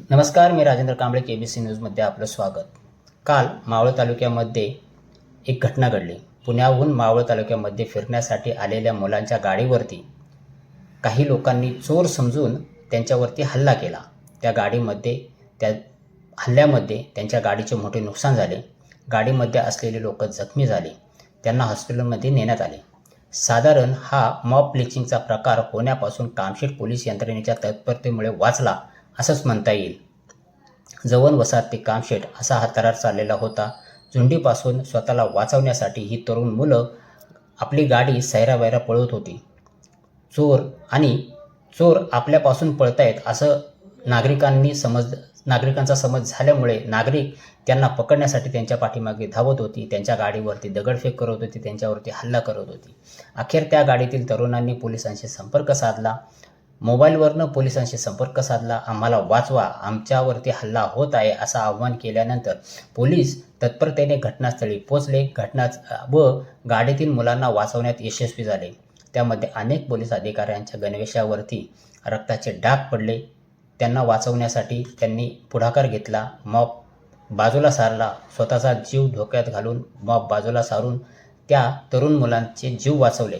नमस्कार, मी राजेंद्र कांबळे, KBC न्यूजमध्ये आपलं स्वागत. काल मावळ तालुक्यामध्ये एक घटना घडली. पुण्याहून मावळ तालुक्यामध्ये फिरण्यासाठी आलेल्या मुलांच्या गाडीवरती काही लोकांनी चोर समजून त्यांच्यावरती हल्ला केला. त्या हल्ल्यामध्ये त्यांच्या गाडीचे मोठे नुकसान झाले. गाडीमध्ये असलेले लोक जखमी झाले. त्यांना हॉस्पिटलमध्ये नेण्यात आले. साधारण हा मॉब लिंचिंगचा प्रकार होण्यापासून कामशेत पोलीस यंत्रणेच्या तत्परतेमुळे वाचला असंच म्हणता येईल. जवन वसाहत ते कामशेत असा हा थरार चाललेला होता. झुंडीपासून स्वतःला वाचवण्यासाठी ही तरुण मुलं आपली गाडी सैरावैरा पळवत होती. चोर आपल्यापासून पळतायत असं नागरिकांचा समज झाल्यामुळे नागरिक त्यांना पकडण्यासाठी त्यांच्या पाठीमागे धावत होती. त्यांच्या गाडीवरती दगडफेक करत होती, त्यांच्यावरती हल्ला करत होती. अखेर त्या गाडीतील तरुणांनी पोलिसांशी संपर्क साधला. मोबाईलवरनं पोलिसांशी संपर्क साधला. आम्हाला वाचवा, आमच्यावरती हल्ला होत आहे असं आव्हान केल्यानंतर पोलीस तत्परतेने घटनास्थळी पोहोचले व गाडीतील मुलांना वाचवण्यात यशस्वी झाले. त्यामध्ये अनेक पोलीस अधिकाऱ्यांच्या गणवेशावरती रक्ताचे डाग पडले. त्यांना वाचवण्यासाठी त्यांनी पुढाकार घेतला. मॉब बाजूला सारला. स्वतःचा जीव धोक्यात घालून मॉब बाजूला सारून त्या तरुण मुलांचे जीव वाचवले.